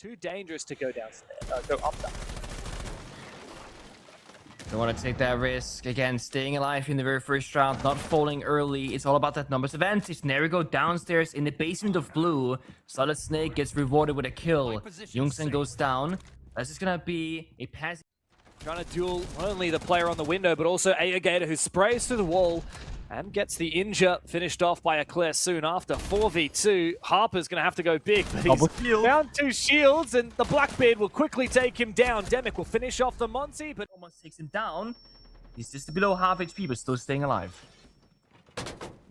Too dangerous to go downstairs, go up that. Don't want to take that risk. Again, staying alive in the very first round, not falling early. It's all about that numbers advantage. And there we go, downstairs in the basement of blue. Solid Snake gets rewarded with a kill. Youngsan goes down. That's just gonna be a passive. Trying to duel not only the player on the window, but also APAC, who sprays through the wall and gets the injure finished off by Eclair soon after. 4v2. Harper's going to have to go big, but he's down 2 shields, and the Blackbeard will quickly take him down. Demic will finish off the Monty, but almost takes him down. He's just below half HP, but still staying alive.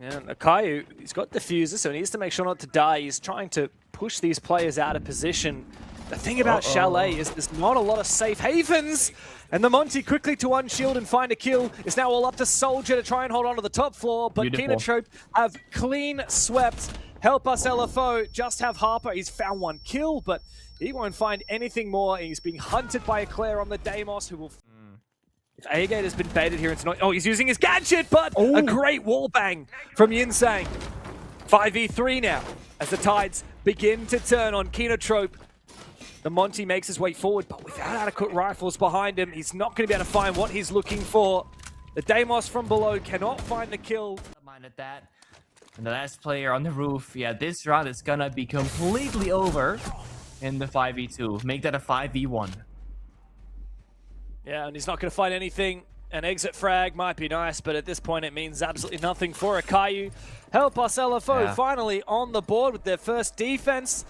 Yeah, and Akayu, he's got Diffuser, so he needs to make sure not to die. He's trying to push these players out of position. The thing about Chalet is there's not a lot of safe havens, and the Monty quickly to unshield and find a kill. It's now all up to Soldier to try and hold on to the top floor, but KINOTROPE have clean swept. Help Us LFO just have Harper. He's found 1 kill, but he won't find anything more. He's being hunted by Eclair on the Deimos, who will... If APAC has been baited here into... Oh, he's using his gadget, but a great wall bang from Yinsang. 5v3 now, as the tides begin to turn on KINOTROPE. The Monty makes his way forward, but without adequate rifles behind him, he's not going to be able to find what he's looking for. The Deimos from below cannot find the kill. Minded that. And the last player on the roof. Yeah, this round is going to be completely over in the 5v2. Make that a 5v1. Yeah, and he's not going to find anything. An exit frag might be nice, but at this point it means absolutely nothing for Akayu. Help Us LFO finally on the board with their first defense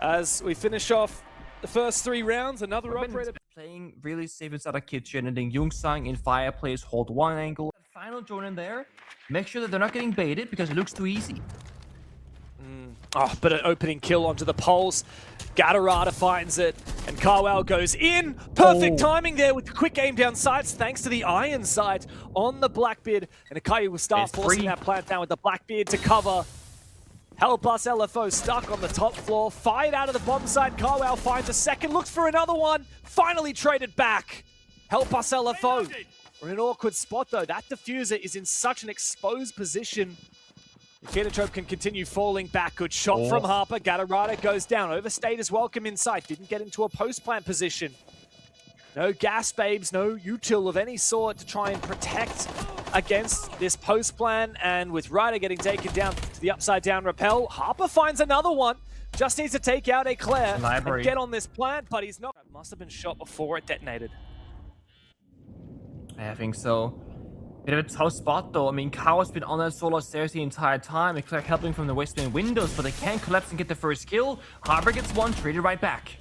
as we finish off the first 3 rounds. Another operator playing really safe inside a kitchen, and then Youngsang in fireplace hold 1 angle. Final drone in there. Make sure that they're not getting baited because it looks too easy. Oh, but an opening kill onto the poles. Gatarada finds it, and Carwell goes in. Perfect timing there with the quick aim down sights, thanks to the iron sight on the Blackbeard. And Akayu will start forcing that plant down with the Blackbeard to cover. Help Us LFO stuck on the top floor, fired out of the bottom side. Carwell finds a second, looks for another one, finally traded back. Help Us LFO. We're in an awkward spot though. That diffuser is in such an exposed position. KINOTROPE can continue falling back. Good shot from Harper. Gatarada goes down. Overstayed his welcome inside. Didn't get into a post-plant position. No gas babes, no util of any sort to try and protect against this post-plan. And with Ryder getting taken down to the upside-down rappel, Harper finds another one. Just needs to take out Eclair and get on this plant, but he's not. Must have been shot before it detonated. I think so. Bit of a tough spot though. I mean, Kao's been on that solar stairs the entire time. Eclair helping from the western windows, but they can't collapse and get the first kill. Harper gets 1, traded right back.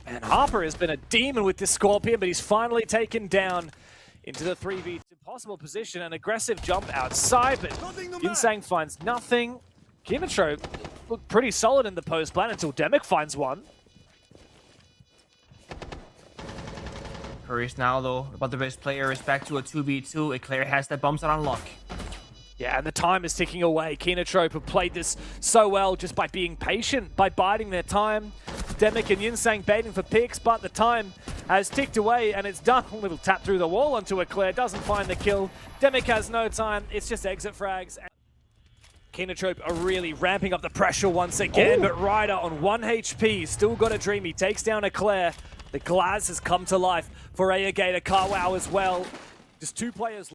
And Harper has been a demon with this Scorpion, but he's finally taken down into the 3v2 possible position. An aggressive jump outside, but Yinsang finds nothing. KINOTROPE looked pretty solid in the post plan until Demic finds one. Curious now though about the best player is back to a 2v2. Eclair has that bomb set on lock. Yeah, and the time is ticking away. KINOTROPE have played this so well just by being patient, by biding their time. Demic and Yinsang baiting for picks, but the time has ticked away and it's done. A little tap through the wall onto Eclair, doesn't find the kill. Demic has no time, it's just exit frags. KINOTROPE are really ramping up the pressure once again, but Ryder on 1 HP, still got a dream. He takes down Eclair. The glass has come to life for APAC, Carwow as well. Just 2 players.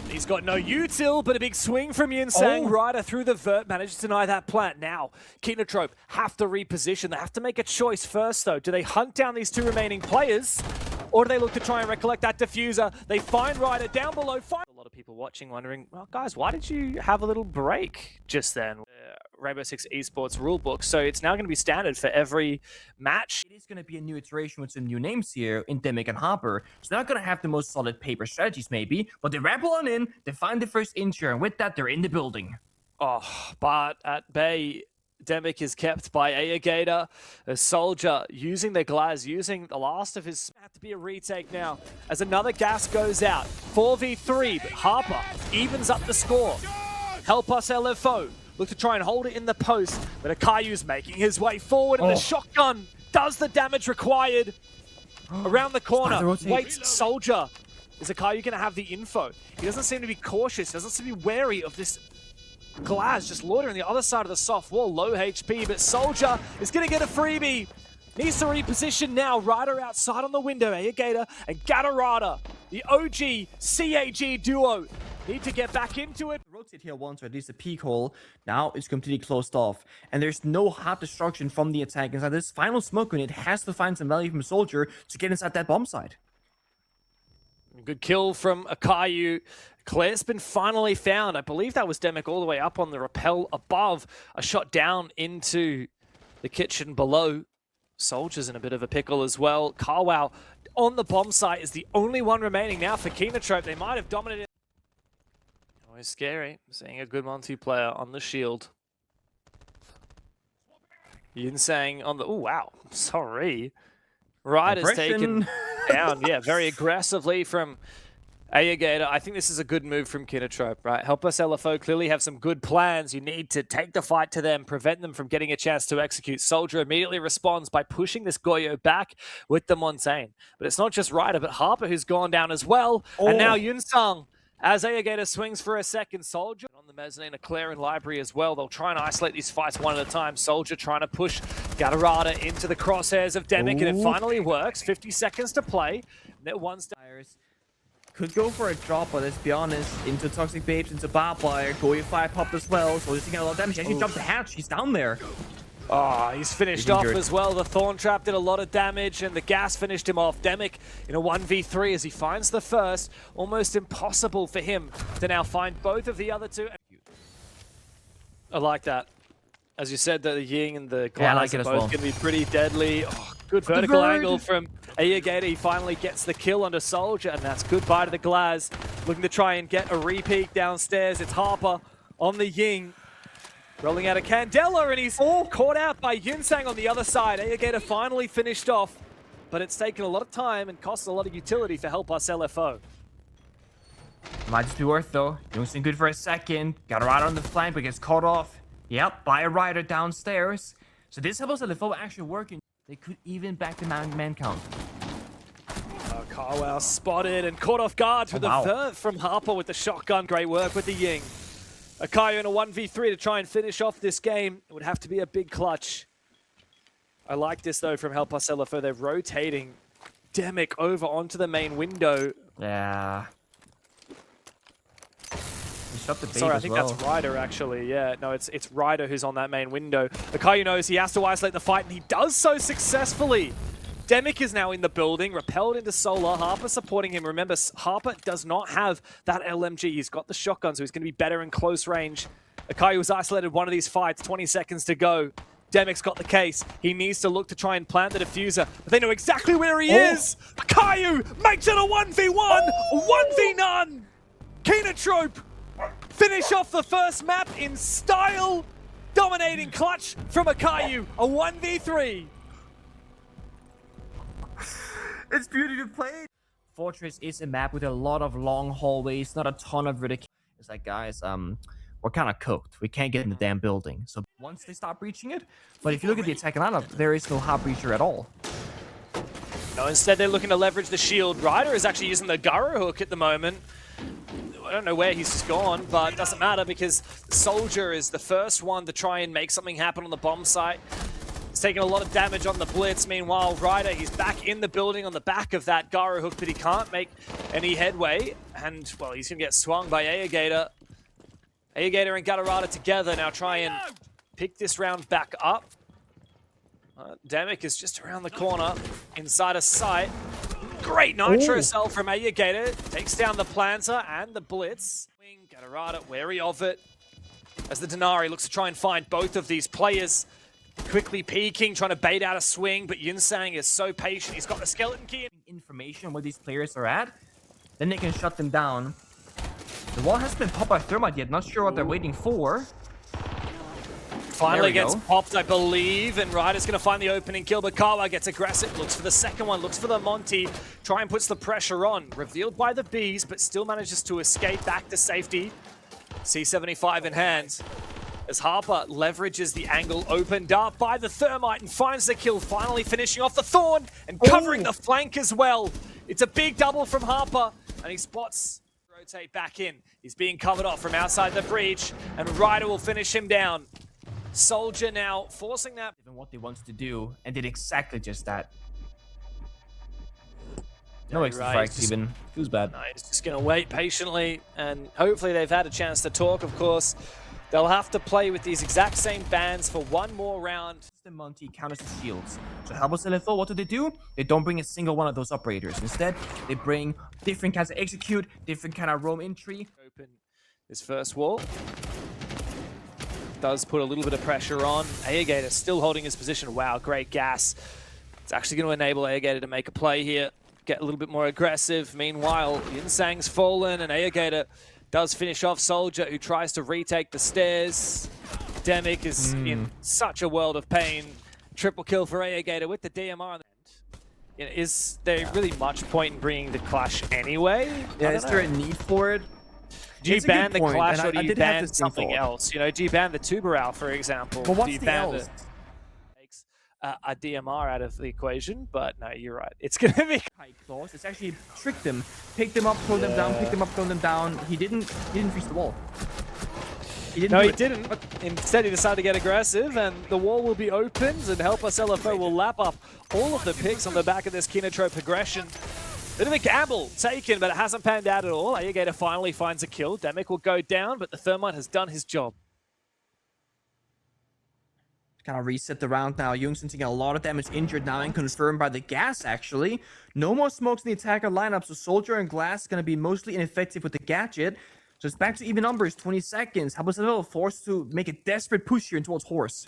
He's got no util, but a big swing from Yinsang. Ryder through the vert, managed to deny that plant. Now, KINOTROPE have to reposition. They have to make a choice first, though. Do they hunt down these 2 remaining players, or do they look to try and recollect that diffuser? They find Ryder down below. A lot of people watching wondering, well, guys, why did you have a little break just then? Rainbow Six Esports rulebook, so it's now going to be standard for every match. It is going to be a new iteration with some new names here in Demic and Harper. So they're not going to have the most solid paper strategies maybe, but they ramble on in, they find the first injure, and with that, they're in the building. Oh, but at bay, Demic is kept by APAC. A Soldier using the glass, using the last of his... Have to be a retake now as another gas goes out. 4v3, but Harper evens up the score. Help Us LFO. Look to try and hold it in the post, but Akayu's making his way forward, and the shotgun does the damage required. Around the corner, waits Soldier. Is Akayu going to have the info? He doesn't seem to be cautious, doesn't seem to be wary of this Glaz just loitering the other side of the soft wall, low HP, but Soldier is going to get a freebie. Needs to reposition now. Ryder outside on the window. Ayagator and Gatarada, the OG CAG duo, need to get back into it. Rotate here once, or at least a peak hole. Now it's completely closed off. And there's no hard destruction from the attack. Inside this final smoke grenade has to find some value from Soldier to get inside that bomb site. Good kill from Akayu. Claire's been finally found. I believe that was Demic all the way up on the rappel above. A shot down into the kitchen below. Soldier's in a bit of a pickle as well. Carwow on the bomb site is the only one remaining now for KINOTROPE. They might have dominated. Always scary, seeing a good multiplayer on the shield. Yinsang on the... Oh, wow. Sorry. Ryder's taken down. Yeah, very aggressively from Ayagator. I think this is a good move from KINOTROPE, right? Help Us LFO clearly have some good plans. You need to take the fight to them, prevent them from getting a chance to execute. Soldier immediately responds by pushing this Goyo back with the Montaigne. But it's not just Ryder, but Harper who's gone down as well. And now Yunsang, as Ayagator swings for a second. Soldier on the mezzanine, a Claire and Library as well. They'll try and isolate these fights one at a time. Soldier trying to push Gatarada into the crosshairs of Demic, and it finally works. 50 seconds to play. They're one step. Could go for a drop, but let's be honest, into Toxic Babes, into Barbed Wire, Goyo 5 popped as well, so he's taking a lot of damage. He actually jumped the hatch, he's down there. Oh, he's finished off as well. The Thorn Trap did a lot of damage, and the gas finished him off. Demic in a 1v3 as he finds the first. Almost impossible for him to now find both of the other two. I like that. As you said, the Ying and the Glass are both going to be pretty deadly. Oh, good vertical angle from Ayagator. He finally gets the kill onto Soldier, and that's goodbye to the Glaz. Looking to try and get a repeat downstairs. It's Harper on the Ying. Rolling out a Candela, and he's caught out by Yunsang on the other side. Ayagator finally finished off, but it's taken a lot of time and costs a lot of utility for Help Us LFO. Might just be worth, though. Yunsang good for a second. Got a rider on the flank, but gets caught off. Yep, by a rider downstairs. So this Help Us LFO actually working. They could even back the man count. Carwow spotted and caught off guard with the verve from Harper with the shotgun. Great work with the Ying. Akayu in a 1v3 to try and finish off this game. It would have to be a big clutch. I like this, though, from Help Us LFO. They're rotating Demic over onto the main window. Yeah. Sorry, I think that's Ryder, actually. Yeah, no, it's Ryder who's on that main window. Akayu knows he has to isolate the fight, and he does so successfully. Demic is now in the building, repelled into Solar. Harper supporting him. Remember, Harper does not have that LMG. He's got the shotgun, so he's going to be better in close range. Akayu was isolated one of these fights, 20 seconds to go. Demic's got the case. He needs to look to try and plant the diffuser, but they know exactly where he is. Akayu makes it a 1v1, 1v none. KINOTROPE finish off the first map in style. Dominating clutch from Akayu, a 1v3. It's beautifully played. Fortress is a map with a lot of long hallways, not a ton of vertical. It's like, guys, we're kind of cooked. We can't get in the damn building. So once they stop breaching it, but if you look at the attacking lineup, there is no hard breacher at all. No, instead they're looking to leverage the shield. Ryder is actually using the Garo hook at the moment. I don't know where he's gone, but it doesn't matter because the Soldier is the first one to try and make something happen on the bomb site. He's taking a lot of damage on the blitz. Meanwhile, Ryder, he's back in the building on the back of that Garo hook, but he can't make any headway. And, well, he's going to get swung by Ayagator. Ayagator and Gatarada together now try and pick this round back up. Demic is just around the corner, inside of sight. Great Nitro Cell from Ayagator. Takes down the Planter and the Blitz. Gatarada wary of it. As the Denari looks to try and find both of these players. Quickly peeking, trying to bait out a swing, but Yunsang is so patient. He's got the skeleton key. Information where these players are at, then they can shut them down. The wall hasn't been popped by Thermite yet. Not sure what they're waiting for. Finally gets popped, I believe, and Ryder's going to find the opening kill, but Kawa gets aggressive, looks for the second one, looks for the Monty, try and puts the pressure on. Revealed by the Bees, but still manages to escape back to safety. C75 in hand. As Harper leverages the angle opened up by the Thermite and finds the kill, finally finishing off the Thorn and covering the flank as well. It's a big double from Harper, and he spots Rotate back in. He's being covered off from outside the breach, and Ryder will finish him down. Soldier now forcing that. Even what they wanted to do, and did exactly just that. No extra frags even. It was bad. No, he's just going to wait patiently, and hopefully they've had a chance to talk, of course. They'll have to play with these exact same bands for one more round. The Monty counters the shields. So Us LFO, what do? They don't bring a single one of those operators. Instead, they bring different kinds of execute, different kind of roam entry. Open his first wall. Does put a little bit of pressure on. Airgator still holding his position. Wow, great gas. It's actually going to enable Airgator to make a play here. Get a little bit more aggressive. Meanwhile, Yinsang's fallen, and Airgator does finish off Soldier, who tries to retake the stairs. Demic is in such a world of pain. Triple kill for Airgator with the DMR on the end. Is there really much point in bringing the Clash anyway? Yeah, is there a need for it? Do you ban the Clash, or do you ban something else? You know, do you ban the Tuberal, for example? But what's do you the ban else? Makes a DMR out of the equation, but no, you're right. It's going to be high claws. It's actually tricked them, pick them up, throw them down, pick them up, throw them down. He didn't freeze the wall. He didn't. But instead, he decided to get aggressive, and the wall will be opened, and Us LFO will lap up all of the picks on the back of this KINOTROPE progression. Bit of a gamble taken, but it hasn't panned out at all. Airgator finally finds a kill. Demic will go down, but the Thermite has done his job. Kind of reset the round now. Youngson taking a lot of damage, injured now, and confirmed by the gas, actually. No more smokes in the attacker lineup, so Soldier and Glass going to be mostly ineffective with the gadget. So it's back to even numbers, 20 seconds. Us LFO forced to make a desperate push here towards Horse.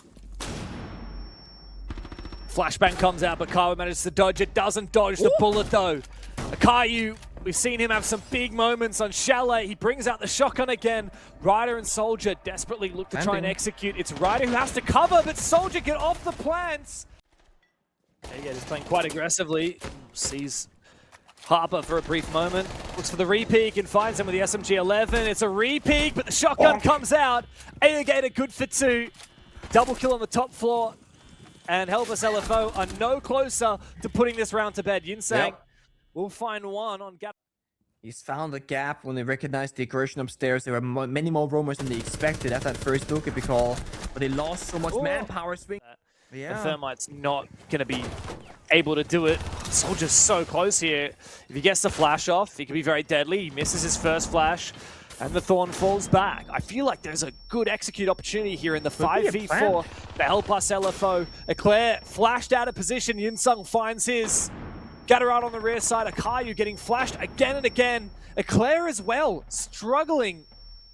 Flashbang comes out, but Kaiwa manages to dodge it. Doesn't dodge the bullet, though. Akayu, we've seen him have some big moments on Chalet. He brings out the shotgun again. Ryder and Soldier desperately look to try and execute. It's Ryder who has to cover, but Soldier get off the plants. Airgator's playing quite aggressively. Sees Harper for a brief moment. Looks for the re-peek and finds him with the SMG-11. It's a re-peek, but the shotgun comes out. Airgator good for 2. Double kill on the top floor. And Us LFO are no closer to putting this round to bed. Yinsang will find one on Gap. He's found a gap when they recognized the aggression upstairs. There were many more roamers than they expected after that first Dokepi call. But they lost so much manpower swing. The Thermite's not going to be able to do it. Soldier's so close here. If he gets the flash off, he could be very deadly. He misses his first flash, and the Thorn falls back. I feel like there's a good execute opportunity here in the 5v4 to help Us LFO. Eclair flashed out of position. Yinsung finds his. Gatterard on the rear side. Akayu getting flashed again and again. Eclair as well, struggling.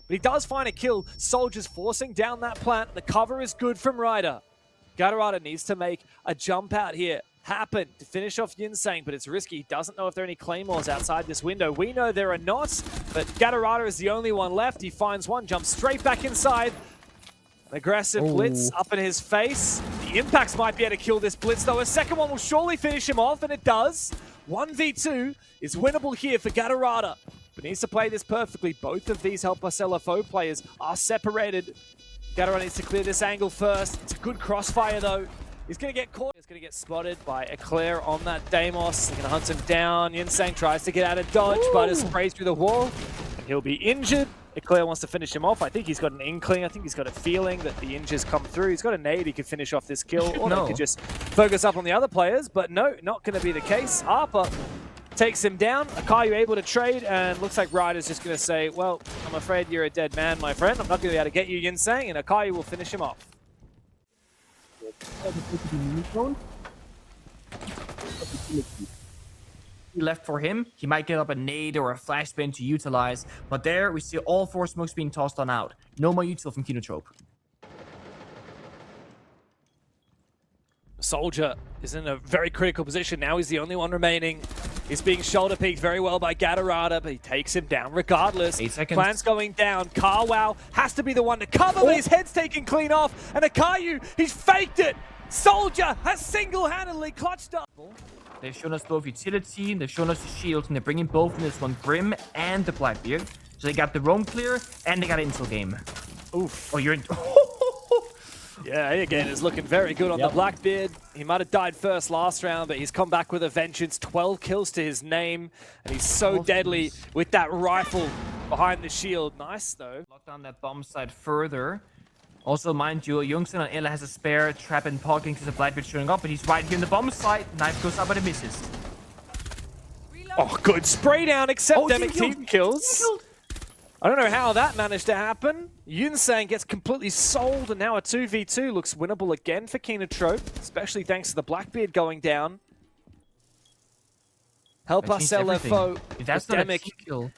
But he does find a kill. Soldiers forcing down that plant. The cover is good from Ryder. Gatterard needs to make a jump out here happen to finish off Yinsang, but it's risky. He doesn't know if there are any claymores outside this window. We know there are not, but Gatterard is the only one left. He finds one, jumps straight back inside. An aggressive blitz up in his face. The impacts might be able to kill this blitz, though. A second one will surely finish him off, and it does. 1v2 is winnable here for Gatterard, but needs to play this perfectly. Both of these Us LFO players are separated. Gatterard needs to clear this angle first. It's a good crossfire, though. He's going to get caught. He's going to get spotted by Eclair on that Deimos. They're going to hunt him down. Yinsang tries to get out of dodge, but is sprays through the wall. And he'll be injured. Eclair wants to finish him off. I think he's got an inkling. I think he's got a feeling that the injures come through. He's got a nade. He could finish off this kill. Or they could just focus up on the other players. But no, not going to be the case. Harper takes him down. Akayu able to trade, and looks like Ryder's just going to say, well, I'm afraid you're a dead man, my friend. I'm not going to be able to get you, Yinsang, and Akayu will finish him off. Left for him, he might get up a nade or a flashbang to utilize, but there we see all 4 smokes being tossed on out. No more util from KINOTROPE. Soldier is in a very critical position. Now he's the only one remaining. He's being shoulder peeked very well by Gatterard, but he takes him down regardless. 8 seconds. Plan's going down. Carwow has to be the one to cover, but his head's taken clean off. And Akayu, he's faked it. Soldier has single-handedly clutched up. They've shown us both utility, they've shown us the shield, and they're bringing both in this one, Grim and the Blackbeard. So they got the roam clear, and they got an intel game. Oof. Oh, you're in... Yeah, again is looking very good on the Blackbeard. He might have died first last round, but he's come back with a vengeance. 12 kills to his name, and he's so deadly with that rifle behind the shield. Nice, though. Lock down that bomb site further. Also, mind you, Youngson on Ella has a spare trap and poking to the Blackbeard showing up, but he's right here in the bomb site. Knife goes up, but it misses. Oh, good spray down, except Demic team kills. I don't know how that managed to happen. Yunsang gets completely sold, and now a 2v2 looks winnable again for KINOTROPE, especially thanks to the Blackbeard going down. Help us, LFO. If that's not a kill.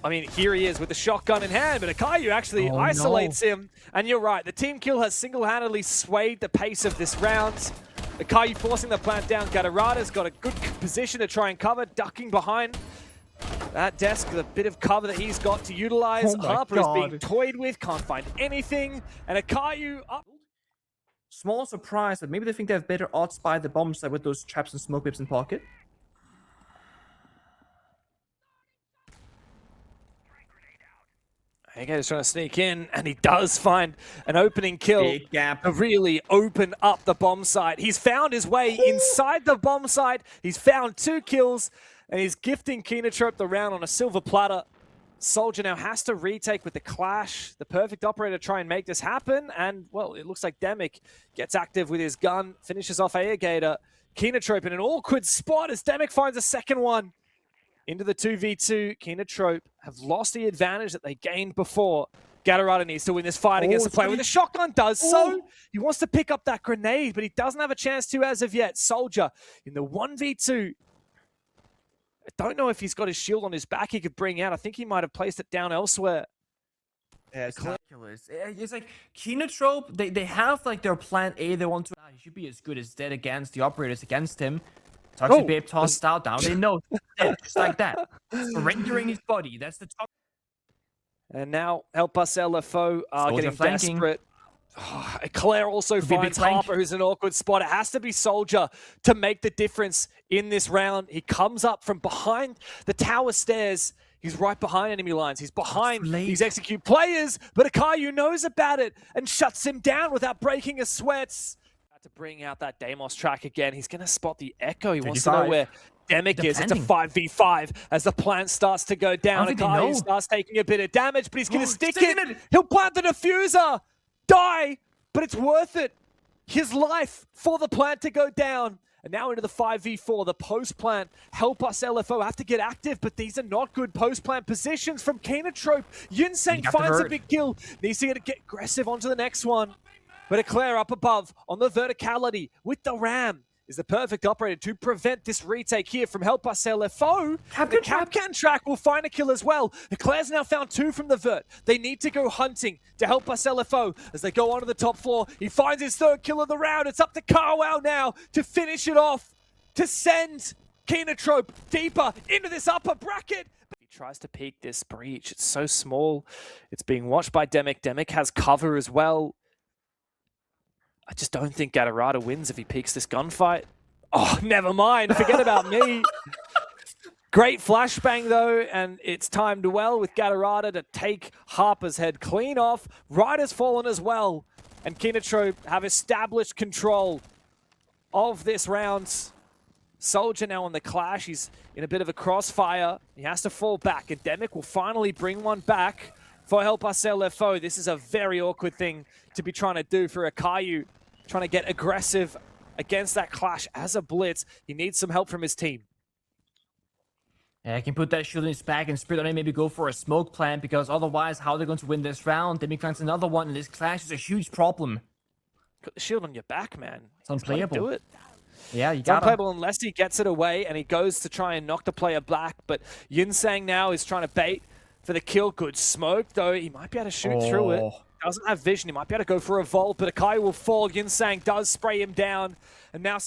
I mean, here he is with the shotgun in hand, but Akayu actually isolates him. And you're right, the team kill has single-handedly swayed the pace of this round. Akayu forcing the plant down. Gatarada's got a good position to try and cover, ducking behind that desk, the bit of cover that he's got to utilize. Harper is being toyed with, can't find anything. And Akayu up. Small surprise that maybe they think they have better odds by the bomb site with those traps and smoke whips in pocket. He's trying to sneak in, and he does find an opening kill. Big gap. To really open up the bomb site. He's found his way inside the bomb site. He's found 2 kills, and he's gifting KINOTROPE the round on a silver platter. Soldier now has to retake with the clash. The perfect operator to try and make this happen, and, well, it looks like Demic gets active with his gun, finishes off Aegator. KINOTROPE in an awkward spot as Demic finds a second one. Into the 2v2, KINOTROPE have lost the advantage that they gained before. Gatarada needs to win this fight against the player with the shotgun does so. He wants to pick up that grenade, but he doesn't have a chance to as of yet. Soldier in the 1v2. I don't know if he's got his shield on his back he could bring out. I think he might have placed it down elsewhere. Yeah, it's ridiculous. It's like KINOTROPE, they have like their plan A. They want to. He should be as good as dead against the operators against him. Toxic Babe tossed out down. They know just like that. Surrendering his body. That's the top. And now Help Us LFO are getting desperate. Oh, Claire also finds Harper, who's in an awkward spot. It has to be Soldier to make the difference in this round. He comes up from behind the tower stairs. He's right behind enemy lines. He's behind these execute players, but Akayu knows about it and shuts him down without breaking a sweat. To bring out that Deimos track again. He's going to spot the Echo. He wants to know where Demic is. It's a 5v5 as the plant starts to go down. Akayu starts taking a bit of damage, but he's going to stick it. He'll plant the diffuser. Die, but it's worth it. His life for the plant to go down. And now into the 5v4, the post-plant. Help Us LFO have to get active, but these are not good post-plant positions from KINOTROPE. Yunsang finds a big kill. Needs to get aggressive onto the next one. But Eclair up above on the verticality with the Ram is the perfect operator to prevent this retake here from Help Us LFO. The Capcan track will find a kill as well. Eclair's now found 2 from the vert. They need to go hunting to Help Us LFO as they go onto the top floor. He finds his 3rd kill of the round. It's up to Carwow now to finish it off, to send KINOTROPE deeper into this upper bracket. He tries to peek this breach. It's so small. It's being watched by Demic. Demic has cover as well. I just don't think Gatarada wins if he peeks this gunfight. Oh, never mind. Forget about me. Great flashbang, though, and it's timed well with Gatarada to take Harper's head clean off. Ryder's fallen as well, and KINOTROPE have established control of this round. Soldier now on the clash. He's in a bit of a crossfire. He has to fall back, and Demic will finally bring one back for Help Us LFO. This is a very awkward thing to be trying to do for Akayu, trying to get aggressive against that clash as a blitz. He needs some help from his team. Yeah, I can put that shield in his back and Spirit on it, maybe go for a smoke plant, because otherwise, how are they going to win this round? Demic plants another one, and this clash is a huge problem. Got the shield on your back, man. It's unplayable. Do it. Yeah, you got it. It's unplayable unless he gets it away, and he goes to try and knock the player back, but Yunsang now is trying to bait for the kill. Good smoke, though. He might be able to shoot through it. Doesn't have vision. He might be able to go for a vault, but Akayu will fall. Yunsang does spray him down. And now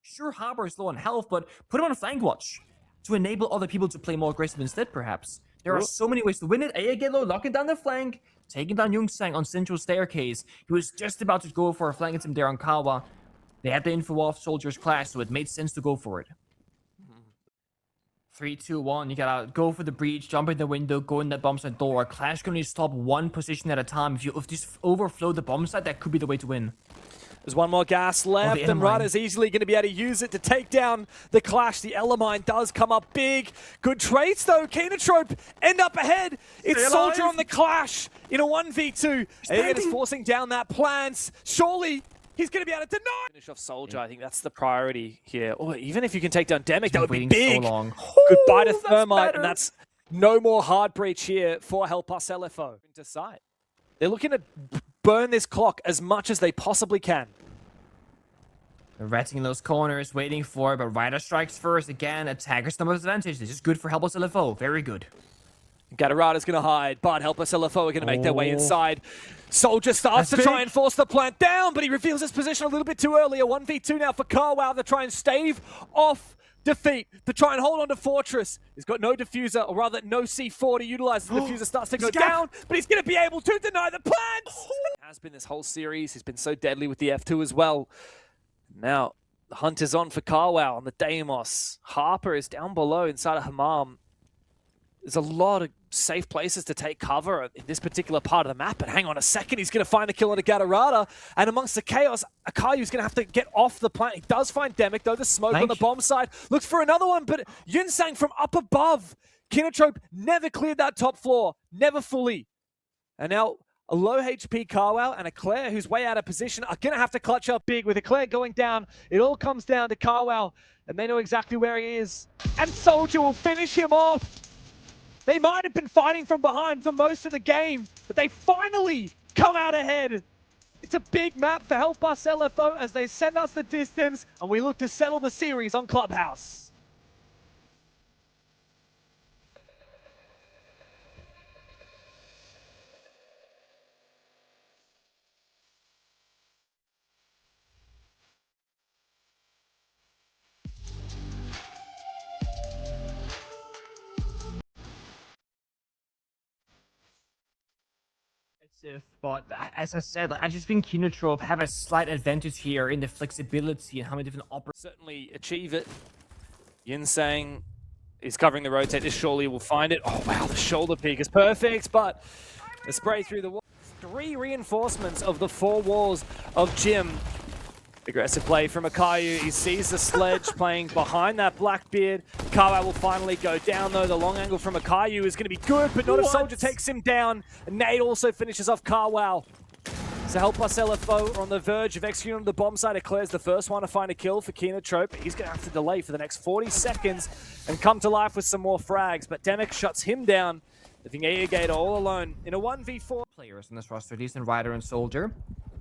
Sure, Harper is low on health, but put him on a flank watch to enable other people to play more aggressive instead, perhaps. There are so many ways to win it. Aegelo locking down the flank, taking down Yunsang on Central Staircase. He was just about to go for a flank attempt there on Kawa. They had the info off Soldier's clash, so it made sense to go for it. 3, 2, 1. You gotta go for the breach, jump in the window, go in that bomb site door. Clash can only stop one position at a time. If you just overflow the bomb site, that could be the way to win. There's one more gas left, and Ryder's easily going to be able to use it to take down the Clash. The Elemine does come up big. Good trades, though. KINOTROPE end up ahead. It's Soldier on the Clash in a 1v2. Again, is forcing down that plans. Surely he's going to be able to deny. Finish off Soldier. I think that's the priority here. Or even if you can take down Demic, that would be big. So long. Goodbye to Thermite, and that's no more hard breach here for Help Us LFO. Into sight. They're looking to burn this clock as much as they possibly can. They're ratting in those corners, waiting for it, but Ryder strikes first. Again, attacker's numbers advantage. This is good for Help Us LFO. Very good. Gatarada's going to hide, but Help Us LFO are going to make their way inside. Soldier starts to try and force the plant down, but he reveals his position a little bit too early. A 1v2 now for Carwow to try and stave off defeat, to try and hold on to Fortress. He's got no diffuser, or rather no C4 to utilize. The diffuser starts to go down, but he's going to be able to deny the plants. Has been this whole series. He's been so deadly with the F2 as well. Now, the hunt is on for Carwow on the Deimos. Harper is down below inside of Hammam. There's a lot of safe places to take cover in this particular part of the map, but hang on a second, he's going to find the kill on a Gatarada, and amongst the chaos, Akayu's going to have to get off the plant. He does find Demic, though, the smoke on the bomb side. Looks for another one, but Yunsang from up above. KINOTROPE never cleared that top floor, never fully. And now a low HP Carwow and Eclair, who's way out of position, are going to have to clutch up big. With Eclair going down, it all comes down to Carwow, and they know exactly where he is. And Soldier will finish him off. They might have been fighting from behind for most of the game, but they finally come out ahead. It's a big map for Help Us LFO as they send us the distance, and we look to settle the series on Clubhouse. But as I said, I just think KINOTROPE have a slight advantage here in the flexibility and how many different certainly achieve it. Yunsang is covering the rotate. This surely will find it. Oh wow, the shoulder peek is perfect, but the spray through the wall. 3 reinforcements of the 4 walls of Jim. Aggressive play from Akayu. He sees the sledge playing behind that Blackbeard. Carwow will finally go down, though. The long angle from Akayu is going to be good, but not if Soldier takes him down. And Nate also finishes off Carwow. So Help Us LFO are on the verge of executing on the bomb site. Eclair's the first one to find a kill for KINOTROPE. He's going to have to delay for the next 40 seconds and come to life with some more frags. But Demic shuts him down, leaving Aegator all alone in a 1v4. Players in this roster, decent Ryder and Soldier.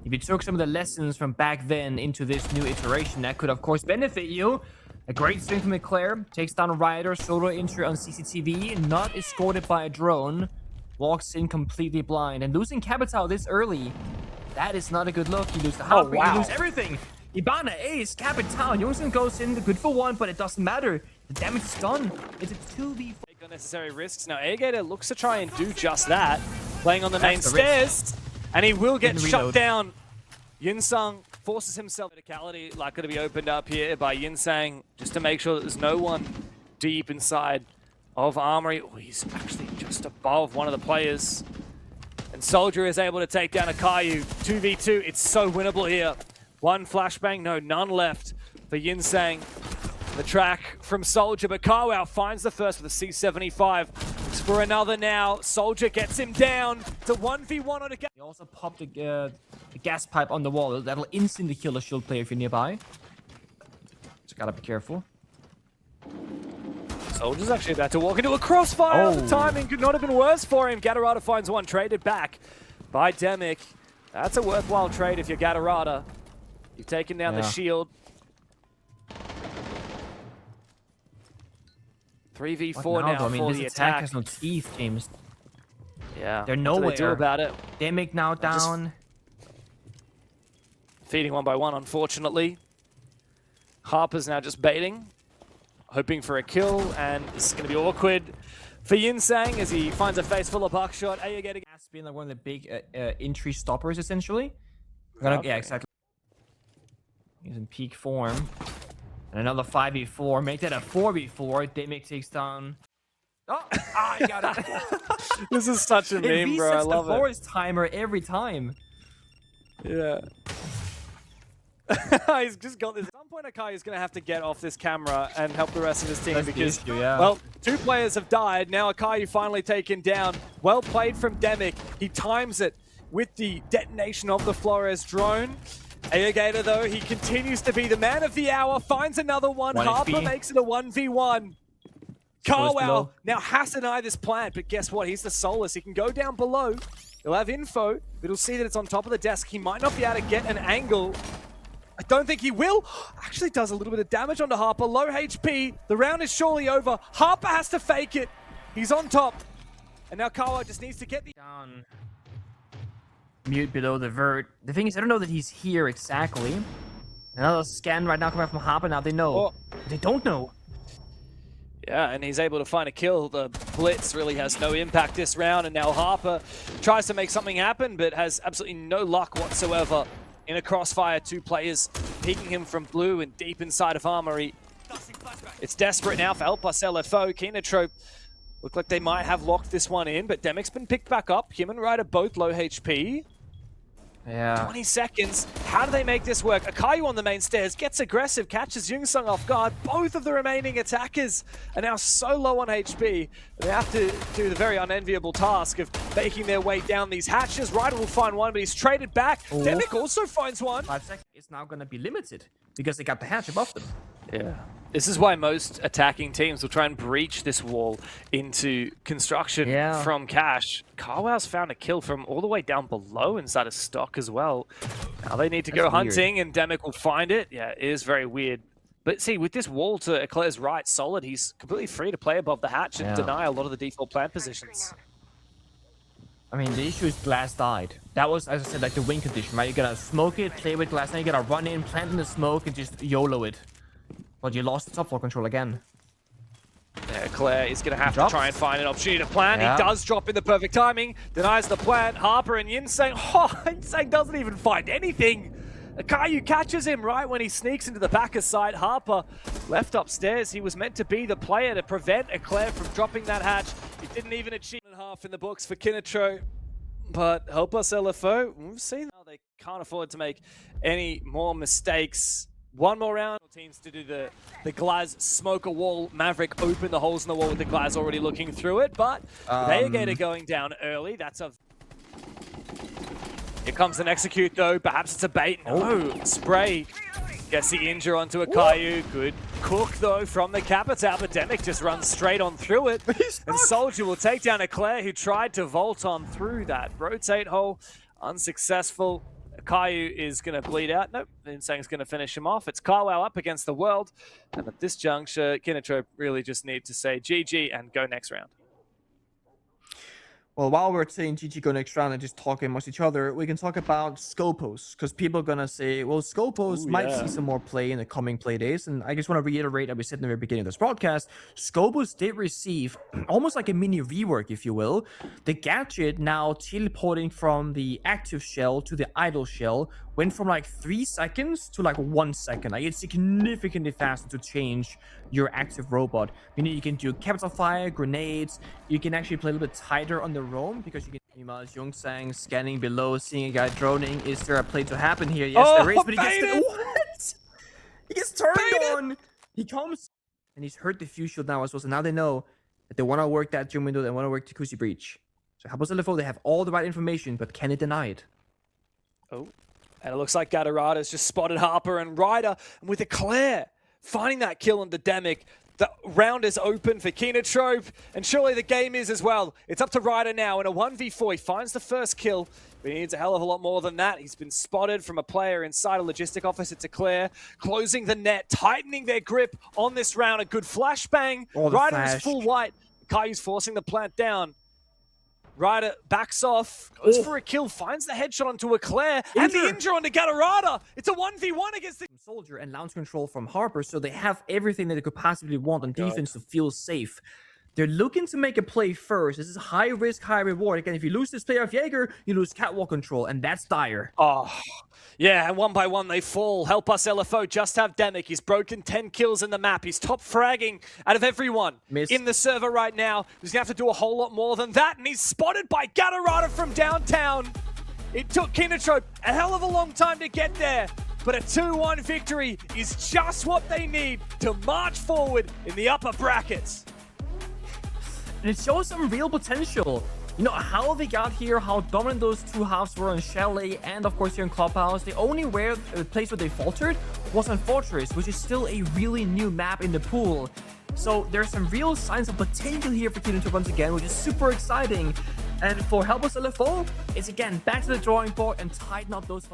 If you took some of the lessons from back then into this new iteration, that could of course benefit you. A great swing from Eclair, takes down Ryder, solo entry on CCTV, not escorted by a drone, walks in completely blind, and losing Capital this early, that is not a good look. You lose the Harper, you lose everything. Ibana, Ace, Capital, Jungsen goes in, good for 1, but it doesn't matter. The damage is done. It's a 2v4. Take unnecessary risks. Now Aegator looks to try and do just that, playing on the main stairs. And he will get shut down. Yunsang forces himself. Verticality likely to be opened up here by Yunsang just to make sure that there's no one deep inside of Armory. Oh, he's actually just above one of the players. And Soldier is able to take down Akayu. 2v2. It's so winnable here. 1 flashbang, no, none left for Yunsang. The track from Soldier, but Carwow finds the first with a C75. Looks for another now. Soldier gets him down to 1v1 on a gas. He also popped the gas pipe on the wall. That'll instantly kill a shield player if you're nearby. So gotta be careful. Soldier's actually about to walk into a crossfire. The timing could not have been worse for him. Gatarada finds one, traded back by Demic. That's a worthwhile trade if you're Gatarada. You've taken down the shield. 3v4 now for the attack. Has no teeth, James. Yeah. They're nowhere. What do they do about it? Demic now down. Feeding one by one, unfortunately. Harper's now just baiting, hoping for a kill, and this is going to be awkward for Yunsang as he finds a face full of buckshot. Aegator Has been like one of the big entry stoppers, essentially. Yeah, exactly. He's in peak form. And another 5v4. Make that a 4v4. Demic takes down. Oh, I got it. This is such a meme, bro. I love the forest timer every time. Yeah. He's just got this. At some point, Akai is going to have to get off this camera and help the rest of his team. That's because, the issue, yeah. well, 2 players have died. Now Akai finally taken down. Well played from Demic. He times it with the detonation of the Flores drone. Aegator, though, he continues to be the man of the hour. Finds another one. Harper makes it a 1v1. Carwell now has to deny this plant, but guess what? He's the Solus. He can go down below. He'll have info, but he'll see that it's on top of the desk. He might not be able to get an angle. I don't think he will. Actually does a little bit of damage onto Harper. Low HP. The round is surely over. Harper has to fake it. He's on top. And now Carwell just needs to get the... Down. Mute below the vert. The thing is, I don't know that he's here exactly. Another scan right now coming from Harper. Now they know. Oh. They don't know. Yeah, and he's able to find a kill. The blitz really has no impact this round, and now Harper tries to make something happen, but has absolutely no luck whatsoever. In a crossfire, 2 players peeking him from blue and deep inside of Armory. It's desperate now for Us LFO. KINOTROPE look like they might have locked this one in, but Demic's been picked back up. Him and Ryder both low HP. Yeah. 20 seconds. How do they make this work? Akayu on the main stairs gets aggressive, catches Youngsung off guard. Both of the remaining attackers are now so low on HP. They have to do the very unenviable task of making their way down these hatches. Ryder will find one, but he's traded back. Oh. Demic also finds one. 5 seconds is now going to be limited because they got the hatch above them. Yeah. This is why most attacking teams will try and breach this wall into construction from Cash. Carwell's found a kill from all the way down below inside of stock as well. Now they need to go hunting and Demic will find it. Yeah, it is very weird. But see, with this wall to Eclair's right solid, he's completely free to play above the hatch and deny a lot of the default plant positions. I mean, the issue is glass died. That was, as I said, like the win condition, right? You gotta smoke it, play with glass, now you gotta run in, plant in the smoke, and just YOLO it. But you lost the top floor control again. Yeah, Claire is going to have to try and find an opportunity to plant. He does drop in the perfect timing. Denies the plant. Harper and Yinsang. Oh, Yinsang doesn't even find anything. Akayu catches him right when he sneaks into the back of sight. Harper left upstairs. He was meant to be the player to prevent Eclair from dropping that hatch. He didn't even achieve half in the books for KINOTROPE. But Us LFO, we've seen how they can't afford to make any more mistakes. One more round. Teams to do the Glaz smoke a wall. Maverick open the holes in the wall with the Glaz already looking through it, but Aegator going down early. That's a... Here comes an execute though. Perhaps it's a bait. No, spray. Gets the injure onto Akayu. Good cook though from the Capitao, but Demic just runs straight on through it. And Soldier will take down Eclair, who tried to vault on through that rotate hole. Unsuccessful. Akayu is going to bleed out. Nope, Insang's going to finish him off. It's Carwell up against the world. And at this juncture, KINOTROPE really just need to say GG and go next round. Well, while we're saying GG go next round and just talking amongst each other, we can talk about Scopos, because people are going to say, well, Scopos might see some more play in the coming play days. And I just want to reiterate that we said in the very beginning of this broadcast, Scopos did receive almost like a mini rework, if you will. The gadget now teleporting from the active shell to the idle shell went from like 3 seconds to like 1 second. Like, it's significantly faster to change your active robot. Meaning you can do capital fire, grenades. You can actually play a little bit tighter on the roam because you can. Meanwhile, Youngsang scanning below, seeing a guy droning. Is there a play to happen here? Yes, there is, but he gets what? He gets turned on. He comes and he's hurt the fuse shield now as well. So now they know that they want to work that gym window. They want to work Jacuzzi Breach. So Us LFO, they have all the right information, but can it deny it? Oh, and it looks like Gatorada's just spotted Harper and Ryder, and with Eclair finding that kill on the Demic. The round is open for KINOTROPE, and surely the game is as well. It's up to Ryder now in a 1v4. He finds the first kill, but he needs a hell of a lot more than that. He's been spotted from a player inside a logistic office. It's Eclair closing the net, tightening their grip on this round. A good flashbang. Ryder is full white. Kai's forcing the plant down. Ryder backs off, goes for a kill, finds the headshot onto Eclair, and the injure onto Gatorada. It's a 1v1 against the Soldier and launch control from Harper, so they have everything that they could possibly want on defense to feel safe. They're looking to make a play first. This is high risk, high reward. Again, if you lose this player of Jaeger, you lose catwalk control, and that's dire. Oh, yeah, and one by one they fall. Help Us LFO just have Demic. He's broken 10 kills in the map. He's top fragging out of everyone in the server right now. He's going to have to do a whole lot more than that, and he's spotted by Gatorada from downtown. It took KINOTROPE a hell of a long time to get there, but a 2-1 victory is just what they need to march forward in the upper brackets. And it shows some real potential. You know, how they got here, how dominant those two halves were on Chalet and, of course, here in Clubhouse. The only place where they faltered was on Fortress, which is still a really new map in the pool. So there's some real signs of potential here for KINOTROPE once again, which is super exciting. And for Help Us LFO, it's again back to the drawing board and tighten up those